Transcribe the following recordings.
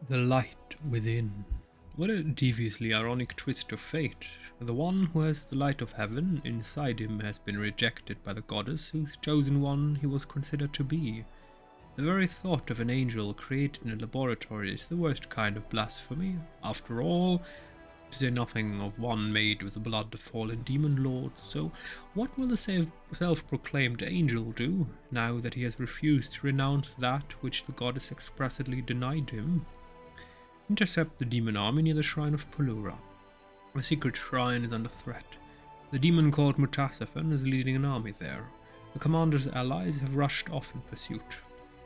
The light within. What a deviously ironic twist of fate. The one who has the light of heaven inside him has been rejected by the goddess whose chosen one he was considered to be. The very thought of an angel created in a laboratory is the worst kind of blasphemy. After all, to say nothing of one made with the blood of fallen demon lords. So what will the self-proclaimed angel do, now that he has refused to renounce that which the goddess expressly denied him? Intercept the demon army near the shrine of Polura. The secret shrine is under threat. The demon called Mutasafan is leading an army there. The commander's allies have rushed off in pursuit.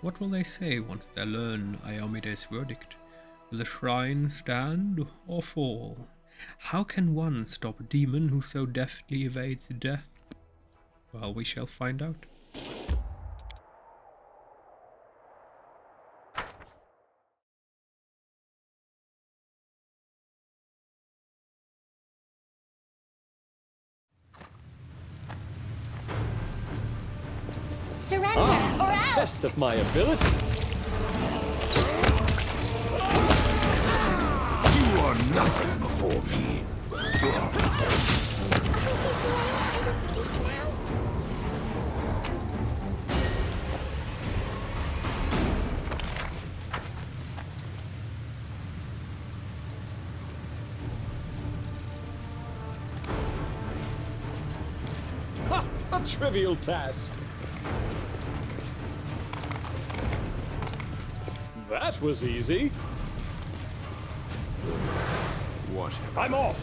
What will they say once they learn Iomede's verdict? Will the shrine stand or fall? How can one stop a demon who so deftly evades death? Well, we shall find out. Surrender, or else! Test of my abilities. You are nothing before me. Ha! A trivial task. That was easy. What? I'm off.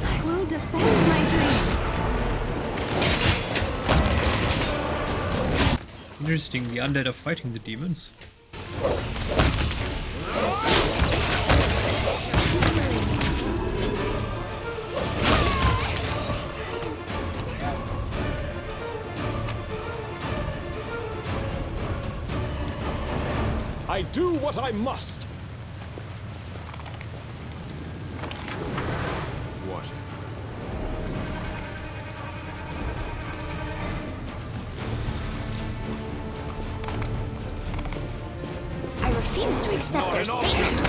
I will defend my dreams. Interesting, the undead are fighting the demons. I do what I must. What? I refuse to accept their statement.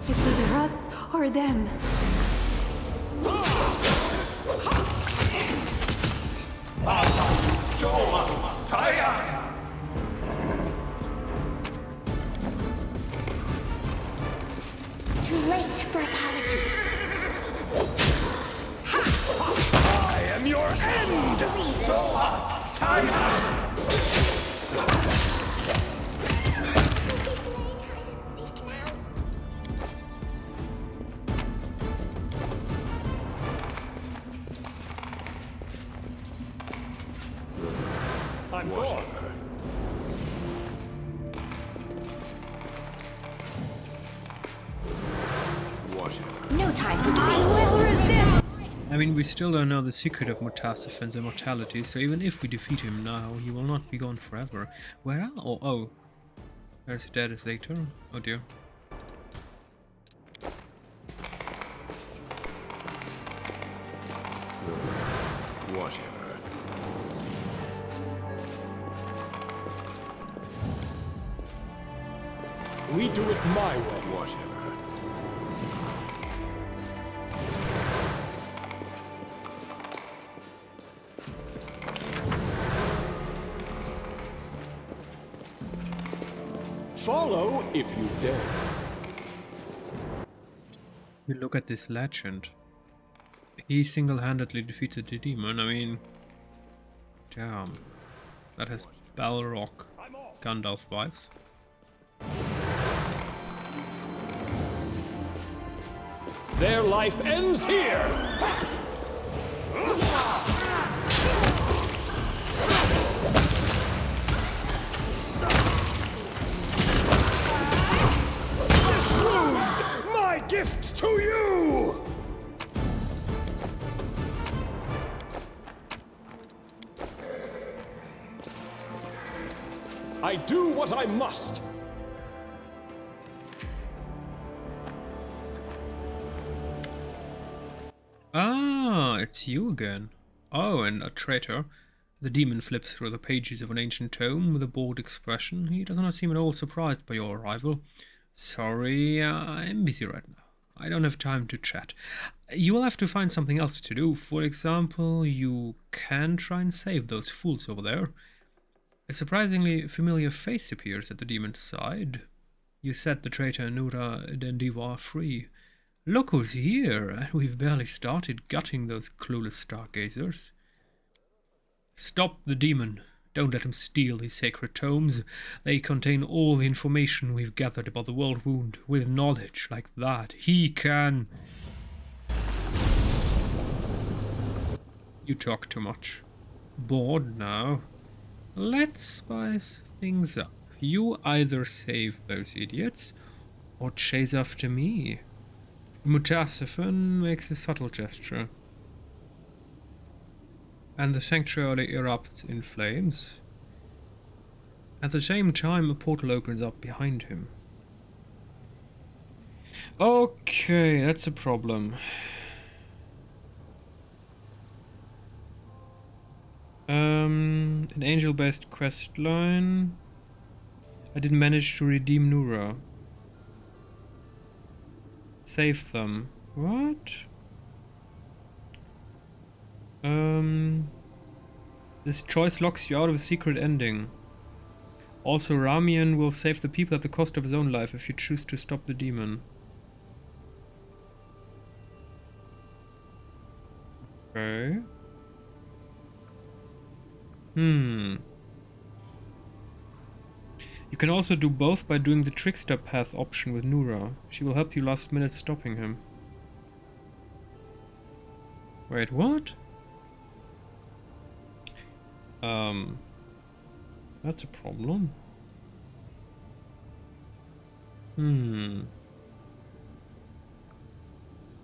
It's either us or them. Too late for apologies. I am your end. I'm gone. What? No time for I debates. will resist! I mean, we still don't know the secret of Mutasafan's immortality, so even if we defeat him now, he will not be gone forever. Where are... Oh, there's a dead later. Oh dear. Whatever. We do it my way. Whatever. Follow if you dare. You look at this legend. He single-handedly defeated the demon. I mean, damn. That has Balrog Gandalf vibes. Their life ends here. This wound, my gift to you. I do what I must. Ah, it's you again. Oh, and a traitor. The demon flips through the pages of an ancient tome with a bored expression. He does not seem at all surprised by your arrival. Sorry, I'm busy right now. I don't have time to chat. You will have to find something else to do. For example, you can try and save those fools over there. A surprisingly familiar face appears at the demon's side. You set the traitor Nura Dendiva free. Look who's here, and we've barely started gutting those clueless stargazers. Stop the demon. Don't let him steal these sacred tomes. They contain all the information we've gathered about the world wound. With knowledge like that, he can... You talk too much. Bored now? Let's spice things up. You either save those idiots, or chase after me. Mutasifan makes a subtle gesture. And the sanctuary erupts in flames. At the same time, a portal opens up behind him. Okay, that's a problem. An angel-based quest line. I didn't manage to redeem Nura. Save them. What? This choice locks you out of a secret ending. Also, Ramian will save the people at the cost of his own life if you choose to stop the demon. Okay. You can also do both by doing the trickster path option with Nura. She will help you last minute stopping him. Wait, what? That's a problem.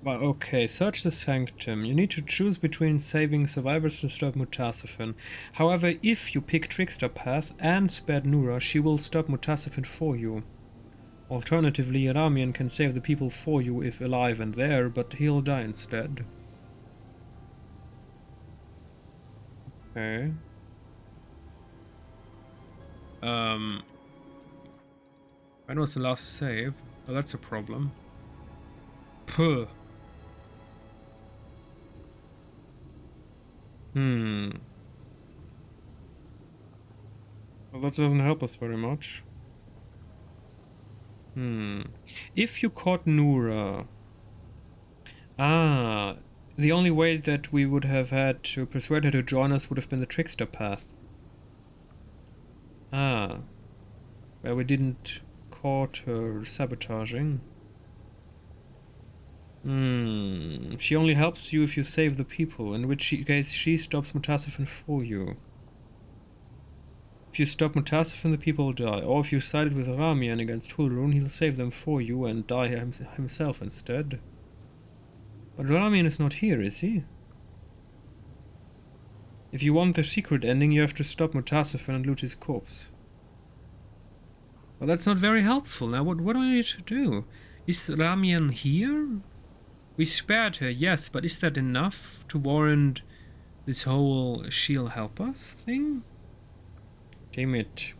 Well, okay, search the sanctum. You need to choose between saving survivors to stop Mutasifin. However, if you pick Trickster Path and spared Nura, she will stop Mutasifin for you. Alternatively, Ramian can save the people for you if alive and there, but he'll die instead. Okay. When was the last save? Oh, that's a problem. Puh. Well, that doesn't help us very much. If you caught Nura... the only way that we would have had to persuade her to join us would have been the Trickster Path. Where we didn't caught her sabotaging. She only helps you if you save the people, in which case she stops Mutasifin for you. If you stop Mutasifin, the people will die. Or if you sided with Ramian against Hulrun, he'll save them for you and die himself instead. But Ramian is not here, is he? If you want the secret ending, you have to stop Mutasifin and loot his corpse. Well, that's not very helpful. Now, what do I need to do? Is Ramian here? We spared her, yes, but is that enough to warrant this whole she'll help us thing? Damn it.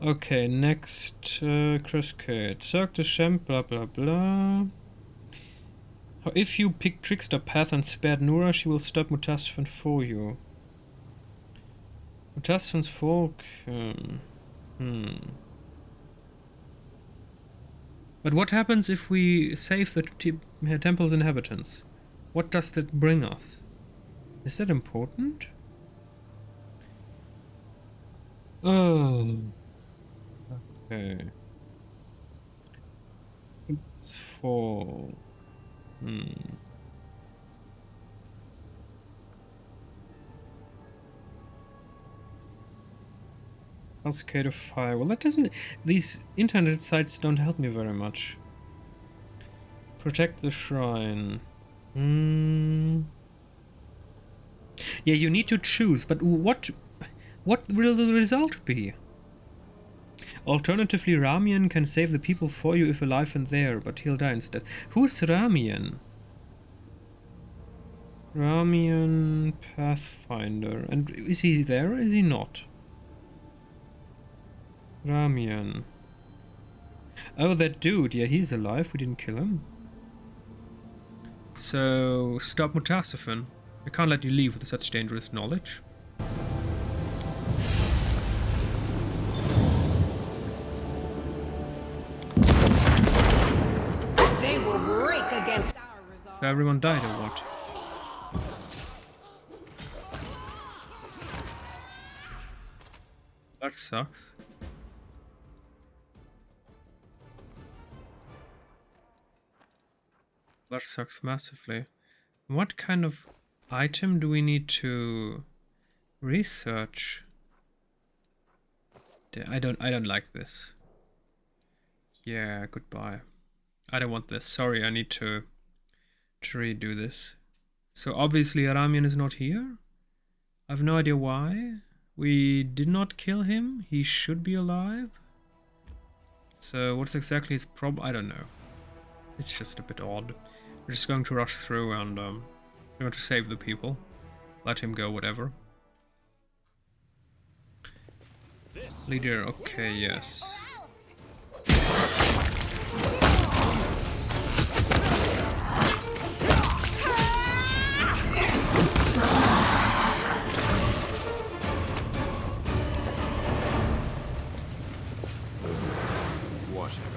Okay, next cascade. Cirque de Champ, blah blah blah. If you pick Trickster Path and spared Nura, she will stop Mutasifin for you. Mutasifin's folk. But what happens if we save the temple's inhabitants? What does that bring us? Is that important? Oh. Okay. It's for... Cascade of Fire. Well, that doesn't... These internet sites don't help me very much. Protect the shrine. Yeah, you need to choose, but what will the result be? Alternatively, Ramian can save the people for you if alive and there, but he'll die instead. Who's Ramian? Ramian Pathfinder. And is he there or is he not? Ramian. Oh, that dude. Yeah, he's alive. We didn't kill him. So, stop Mutasafin. I can't let you leave with such dangerous knowledge. They will break against our resolve. So everyone died or what? That sucks. That sucks massively. What kind of item do we need to research? I don't like this. Yeah, goodbye. I don't want this. Sorry, I need to redo this. So obviously Aramian is not here. I have no idea why. We did not kill him. He should be alive. So what's exactly his problem? I don't know. It's just a bit odd. We're just going to rush through and we're going to save the people. Let him go, whatever. Leader, okay, yes.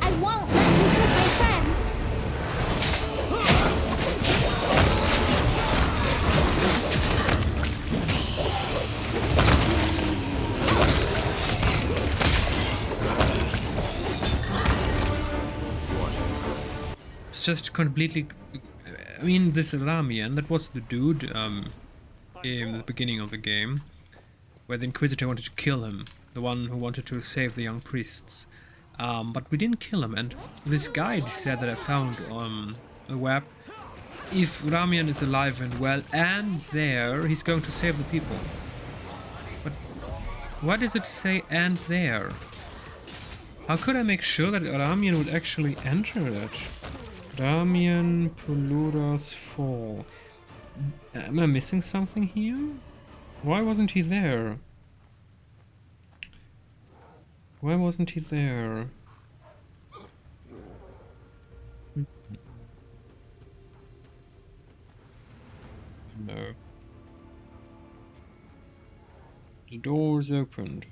I won't let you hurt my friends. It's just completely... I mean, this Ramian, that was the dude in the beginning of the game, where the Inquisitor wanted to kill him, the one who wanted to save the young priests. But we didn't kill him, and this guide said that I found on the web, if Ramian is alive and well and there, he's going to save the people. But why does it say and there? How could I make sure that Ramian would actually enter it? Ramian Pulura's Fall. Am I missing something here? Why wasn't he there? Why wasn't he there? No. The door's opened.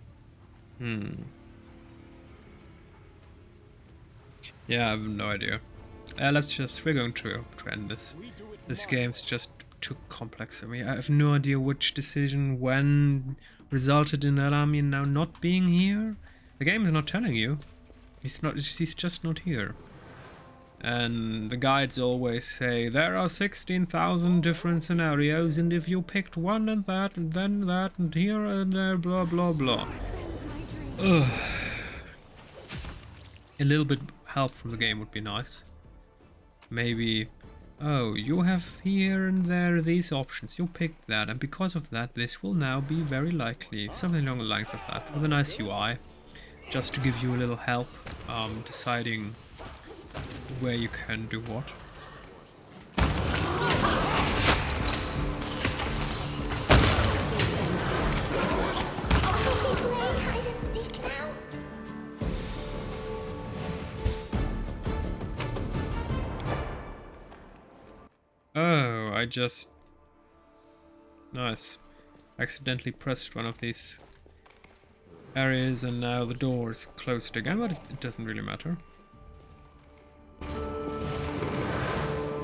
Yeah, I have no idea. We're going to end this. This game's just too complex for me. I have no idea which decision when resulted in Aramian now not being here. The game is not telling you. He's just not here. And the guides always say there are 16,000 different scenarios, and if you picked one and then that and here and there, blah blah blah. Ugh. A little bit help from the game would be nice. Maybe, oh, you have here and there these options, you picked that, and because of that this will now be very likely. Something along the lines of that, with a nice UI, just to give you a little help deciding where you can do what. Playing hide and seek now? Oh, I just... Nice. Accidentally pressed one of these areas and now the door is closed again, but it doesn't really matter.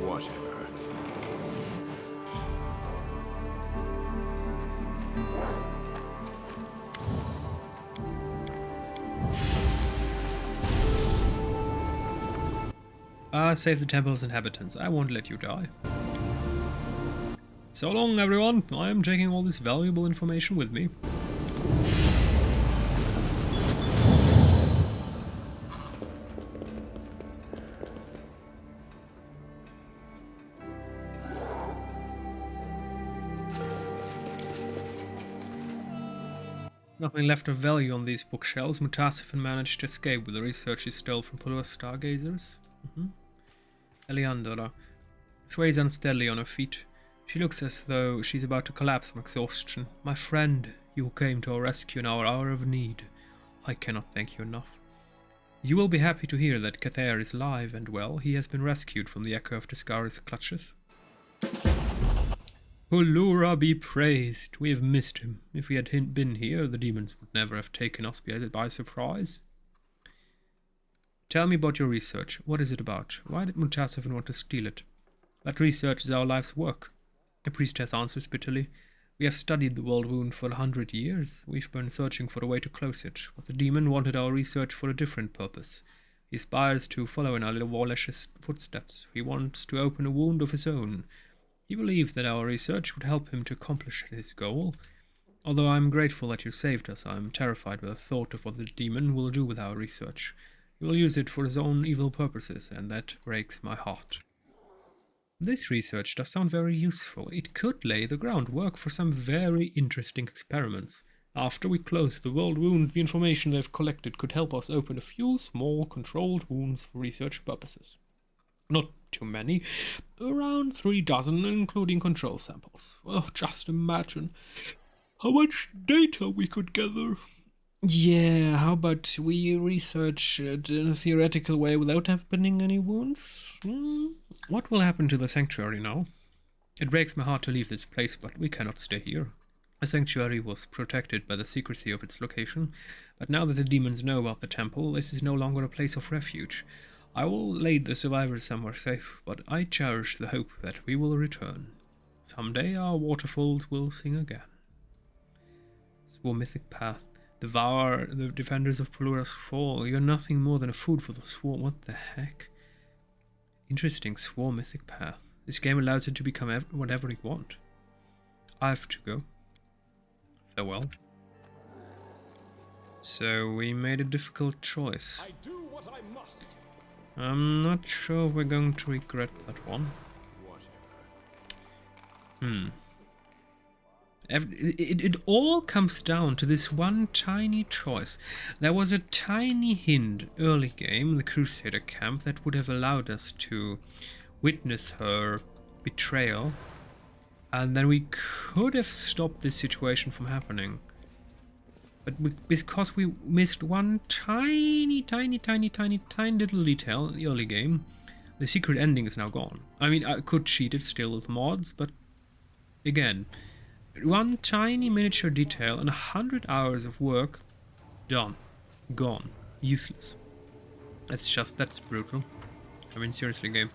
Whatever. Save the temple's inhabitants. I won't let you die. So long, everyone. I am taking all this valuable information with me. Nothing left of value on these bookshelves. Mutasifin managed to escape with the research he stole from Pulua stargazers. Eliandra sways unsteadily on her feet. She looks as though she's about to collapse from exhaustion. My friend, you came to our rescue in our hour of need. I cannot thank you enough. You will be happy to hear that Cathair is alive and well. He has been rescued from the echo of Discari's clutches. Pulura be praised. We have missed him. If we had been here, the demons would never have taken us by surprise. Tell me about your research. What is it about? Why did Mutasifin want to steal it? That research is our life's work. The priestess answers bitterly. We have studied the world wound for 100 years. We've been searching for a way to close it, but the demon wanted our research for a different purpose. He aspires to follow in our little Warlesh's footsteps. He wants to open a wound of his own. He believed that our research would help him to accomplish his goal. Although I am grateful that you saved us, I am terrified by the thought of what the demon will do with our research. He will use it for his own evil purposes, and that breaks my heart. This research does sound very useful. It could lay the groundwork for some very interesting experiments. After we close the world wound, the information they've collected could help us open a few small, controlled wounds for research purposes. Not too many, around 3 dozen, including control samples. Oh, just imagine how much data we could gather. Yeah, how about we research it in a theoretical way without opening any wounds? What will happen to the sanctuary now? It breaks my heart to leave this place, but we cannot stay here. The sanctuary was protected by the secrecy of its location, but now that the demons know about the temple, this is no longer a place of refuge. I will lead the survivors somewhere safe, but I cherish the hope that we will return. Someday our waterfalls will sing again. Swarmithic Path. Devour the defenders of Pulura's fall. You're nothing more than a food for the swarm. What the heck? Interesting. Swarmithic Path. This game allows you to become whatever you want. I have to go. Farewell. So we made a difficult choice. I do what I must. I'm not sure we're going to regret that one. It all comes down to this one tiny choice. There was a tiny hint early game, the Crusader camp, that would have allowed us to witness her betrayal, and then we could have stopped this situation from happening. But because we missed one tiny little detail in the early game, the secret ending is now gone. I mean, I could cheat it still with mods, but again, one tiny miniature detail and 100 hours of work, done, gone, useless. That's brutal. I mean, seriously, game.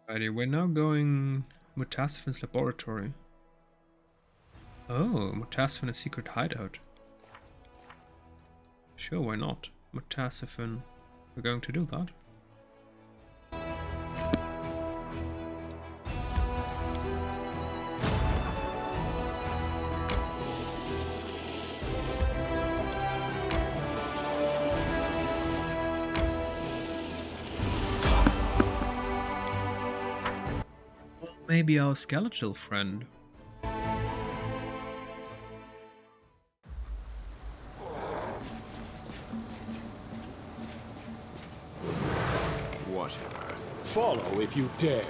Alrighty, we're now going Mutasifin's laboratory. Oh, Mutasifin, a secret hideout. Sure, why not? Mutasifin, we're going to do that. Maybe our skeletal friend. Whatever. Follow if you dare.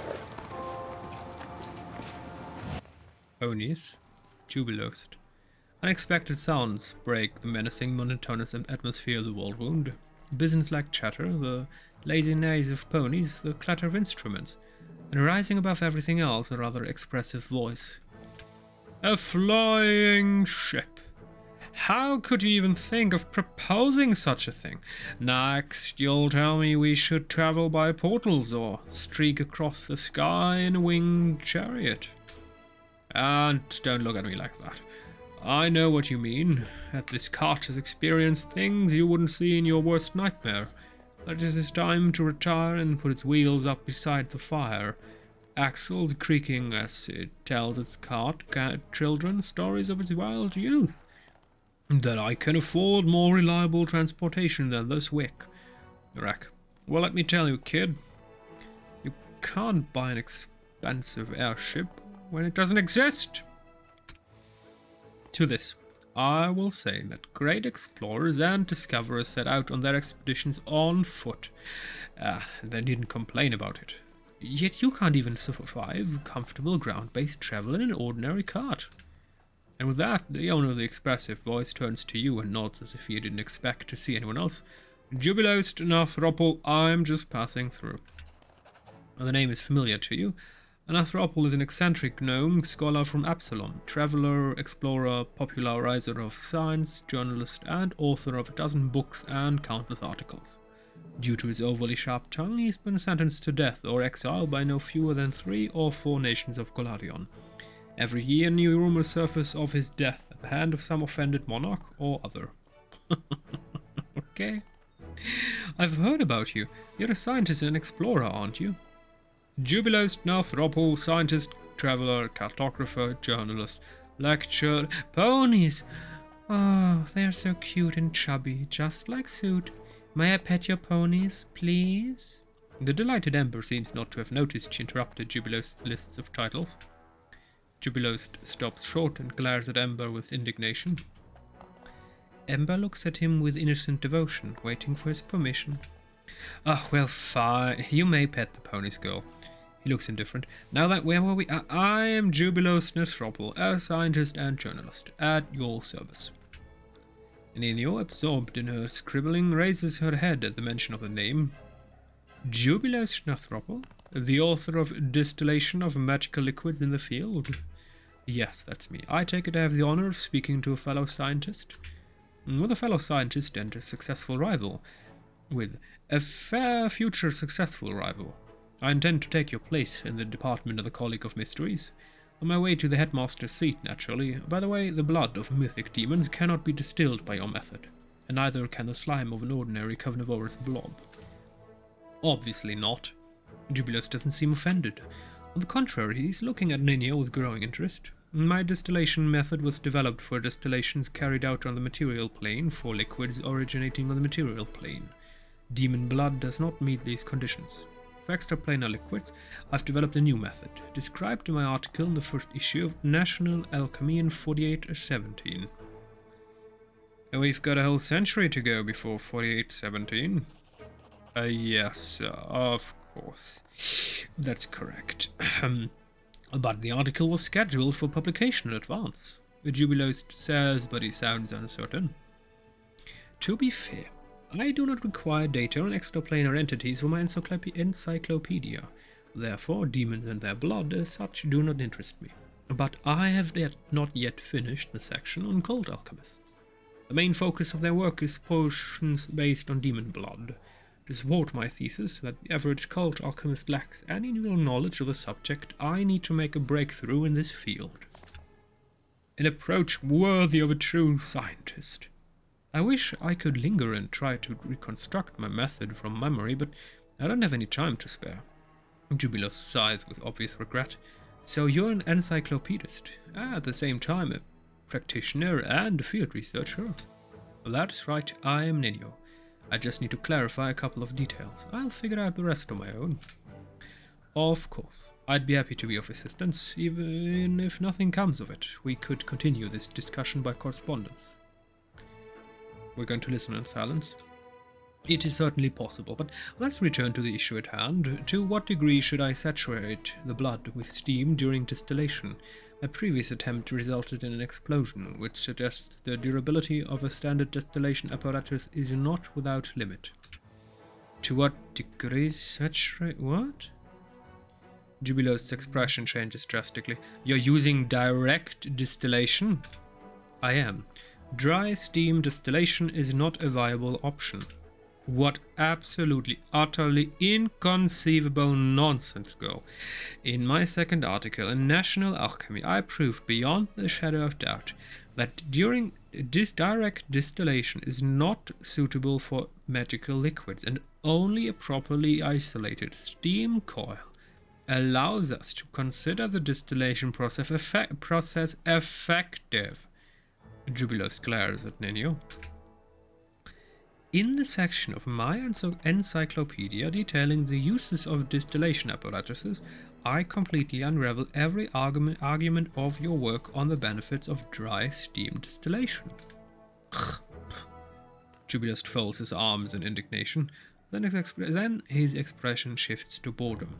Onies, jubilosed. Unexpected sounds break the menacing, monotonous atmosphere of the world wound. Business-like chatter, the lazy neighs of ponies, the clatter of instruments, and rising above everything else, a rather expressive voice. A flying ship. How could you even think of proposing such a thing? Next, you'll tell me we should travel by portals or streak across the sky in a winged chariot. And don't look at me like that. I know what you mean. That this cart has experienced things you wouldn't see in your worst nightmare. That it is time to retire and put its wheels up beside the fire. Axles creaking as it tells its cart children stories of its wild youth. that I can afford more reliable transportation than this wreck. Well, let me tell you, kid, you can't buy an expensive airship when it doesn't exist. To this, I will say that great explorers and discoverers set out on their expeditions on foot. They didn't complain about it. Yet you can't even survive comfortable ground-based travel in an ordinary cart. And with that, the owner of the expressive voice turns to you and nods as if he didn't expect to see anyone else. Jubilost Nathropol, I'm just passing through. The name is familiar to you. Nathropol is an eccentric gnome scholar from Absalom, traveler, explorer, popularizer of science, journalist, and author of a dozen books and countless articles. Due to his overly sharp tongue, he's been sentenced to death or exile by no fewer than 3 or 4 nations of Golarion. Every year, new rumors surface of his death at the hand of some offended monarch or other. Okay. I've heard about you. You're a scientist and explorer, aren't you? Jubilost Nathropol, scientist, traveler, cartographer, journalist, lecturer. Ponies! Oh, they're so cute and chubby, just like Suit. May I pet your ponies, please? The delighted Ember seems not to have noticed she interrupted Jubilost's lists of titles. Jubilost stops short and glares at Ember with indignation. Ember looks at him with innocent devotion, waiting for his permission. Ah, well, fine. You may pet the ponies, girl. He looks indifferent. Now that where were we? I am Jubilost Nathropol, a scientist and journalist, at your service. Nenio, absorbed in her scribbling, raises her head at the mention of the name. Jubilost Nathropol, the author of Distillation of Magical Liquids in the Field? Yes, that's me. I take it I have the honor of speaking to a fellow scientist. With a fellow scientist and a successful rival. With a fair future successful rival. I intend to take your place in the department of the Colleague of Mysteries. On my way to the headmaster's seat, naturally. By the way, the blood of mythic demons cannot be distilled by your method, and neither can the slime of an ordinary carnivorous blob. Obviously not. Jubilost doesn't seem offended. On the contrary, he's looking at Nenio with growing interest. My distillation method was developed for distillations carried out on the material plane for liquids originating on the material plane. Demon blood does not meet these conditions. For extraplanar liquids, I've developed a new method, described in my article in the first issue of National Alchemy in 4817. And we've got a whole century to go before 4817. Yes, of course. That's correct. But the article was scheduled for publication in advance. Jubilost says, but he sounds uncertain. To be fair, I do not require data on extraplanar entities for my encyclopedia. Therefore, demons and their blood as such do not interest me. But I have not yet finished the section on cult alchemists. The main focus of their work is potions based on demon blood. To support my thesis that the average cult alchemist lacks any real knowledge of the subject, I need to make a breakthrough in this field. An approach worthy of a true scientist. I wish I could linger and try to reconstruct my method from memory, but I don't have any time to spare. Jubilost sighs with obvious regret. So you're an encyclopedist, at the same time a practitioner and a field researcher? Well, that's right, I am Nenio. I just need to clarify a couple of details. I'll figure out the rest on my own. Of course, I'd be happy to be of assistance, even if nothing comes of it. We could continue this discussion by correspondence. We're going to listen in silence. It is certainly possible, but let's return to the issue at hand. To what degree should I saturate the blood with steam during distillation? My previous attempt resulted in an explosion, which suggests the durability of a standard distillation apparatus is not without limit. To what degree saturate... what? Jubilost's expression changes drastically. You're using direct distillation? I am. Dry steam distillation is not a viable option. What absolutely, utterly inconceivable nonsense, girl. In my second article in National Alchemy, I proved beyond the shadow of doubt that during this direct distillation is not suitable for magical liquids, and only a properly isolated steam coil allows us to consider the distillation process effective. Jubilos glares at Nino. In the section of my encyclopedia detailing the uses of distillation apparatuses, I completely unravel every argument of your work on the benefits of dry steam distillation. Jubilos folds his arms in indignation, then his expression shifts to boredom.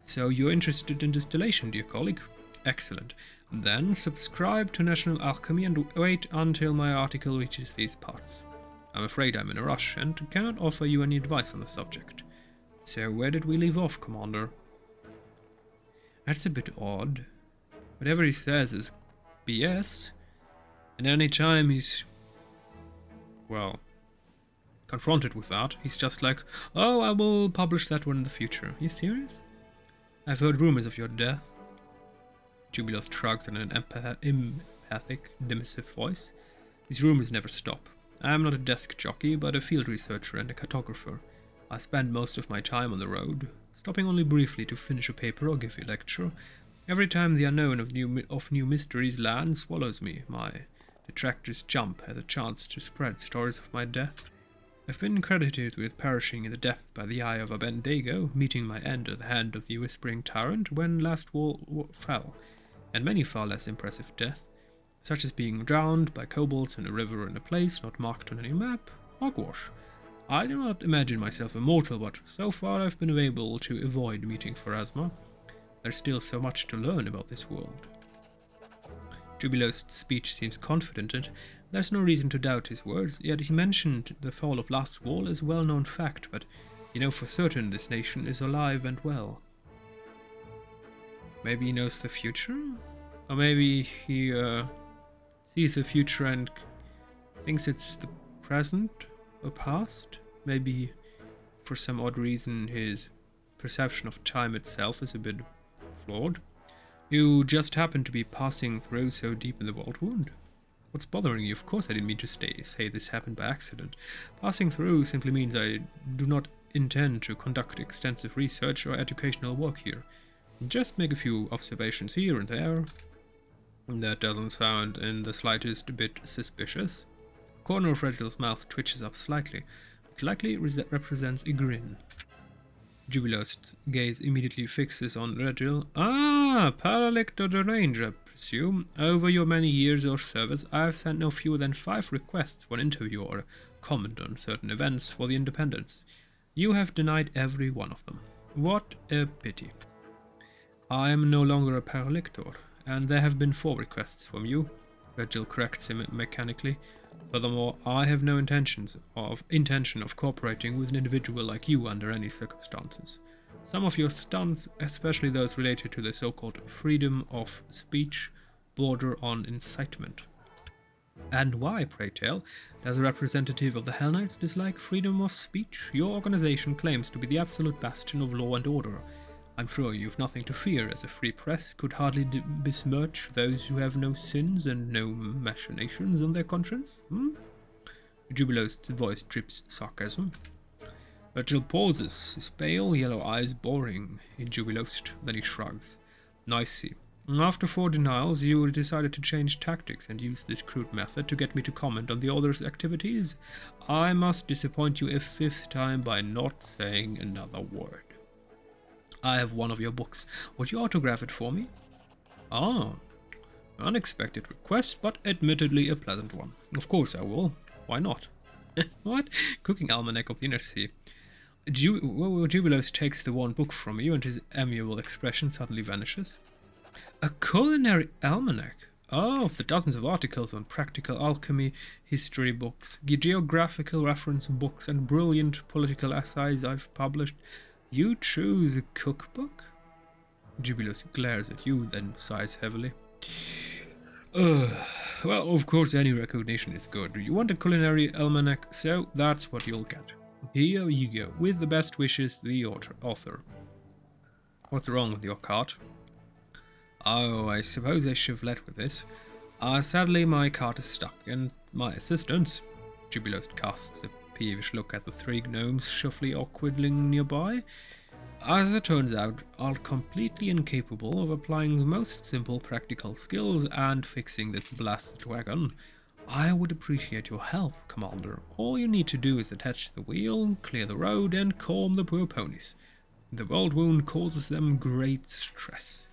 So you're interested in distillation, dear colleague? Excellent. Then subscribe to National Alchemy and wait until my article reaches these parts. I'm afraid I'm in a rush and cannot offer you any advice on the subject. So where did we leave off, Commander? That's a bit odd. Whatever he says is BS, and any time he's, well, confronted with that, he's just like, oh, I will publish that one in the future. Are you serious? I've heard rumors of your death. Jubilos shrugs in an empathic, dismissive voice. These rumors never stop. I am not a desk jockey, but a field researcher and a cartographer. I spend most of my time on the road, stopping only briefly to finish a paper or give a lecture. Every time the unknown of new mysteries land swallows me, my detractors jump at the chance to spread stories of my death. I've been credited with perishing in the depth by the eye of a Bendigo, meeting my end at the hand of the Whispering Tyrant when last wall fell, and many far less impressive deaths, such as being drowned by kobolds in a river in a place not marked on any map. Hogwash. I do not imagine myself immortal, but so far I've been able to avoid meeting Pharasma. There's still so much to learn about this world. Jubilos' speech seems confident, and there's no reason to doubt his words, yet he mentioned the fall of Last Wall as a well-known fact, but you know for certain this nation is alive and well. Maybe he knows the future? Or maybe he sees the future and thinks it's the present or past? Maybe for some odd reason his perception of time itself is a bit flawed. You just happen to be passing through so deep in the world wound. What's bothering you? Of course I didn't mean to say this happened by accident. Passing through simply means I do not intend to conduct extensive research or educational work here. Just make a few observations here and there. That doesn't sound in the slightest bit suspicious. The corner of Reginald's mouth twitches up slightly, which likely represents a grin. Jubilos' gaze immediately fixes on Reginald. Ah, Paralictor the Ranger, I presume. Over your many years of service, I have sent no fewer than 5 requests for an interview or a comment on certain events for the Independents. You have denied every one of them. What a pity. I am no longer a Paralictor, and there have been 4 requests from you. Reginald corrects him mechanically. Furthermore, I have no intention of cooperating with an individual like you under any circumstances. Some of your stunts, especially those related to the so-called freedom of speech, border on incitement. And why, pray tell, does a representative of the Hell Knights dislike freedom of speech? Your organization claims to be the absolute bastion of law and order. I'm sure you've nothing to fear, as a free press could hardly besmirch those who have no sins and no machinations on their conscience. Jubilos' voice drips sarcasm. Reginald pauses, his pale yellow eyes boring in Jubilos, then he shrugs. I see. After 4 denials, you decided to change tactics and use this crude method to get me to comment on the other's activities. I must disappoint you a 5th time by not saying another word. I have one of your books. Would you autograph it for me? Ah, unexpected request, but admittedly a pleasant one. Of course I will. Why not? What? Cooking Almanac of the Inner Sea. Jubilos takes the one book from you, and his amiable expression suddenly vanishes. A culinary almanac? Oh, of the dozens of articles on practical alchemy, history books, geographical reference books, and brilliant political essays I've published. You choose a cookbook? Jubilos glares at you, then sighs heavily. Well, of course any recognition is good. You want a culinary almanac, so that's what you'll get. Here you go, with the best wishes, the author. What's wrong with your cart? Oh, I suppose I should have led with this. Sadly, my cart is stuck, and my assistants... Jubilos casts a peevish look at the 3 gnomes shuffling or quiddling nearby. As it turns out, are completely incapable of applying the most simple practical skills and fixing this blasted wagon. I would appreciate your help, Commander. All you need to do is attach the wheel, clear the road, and calm the poor ponies. The world wound causes them great stress.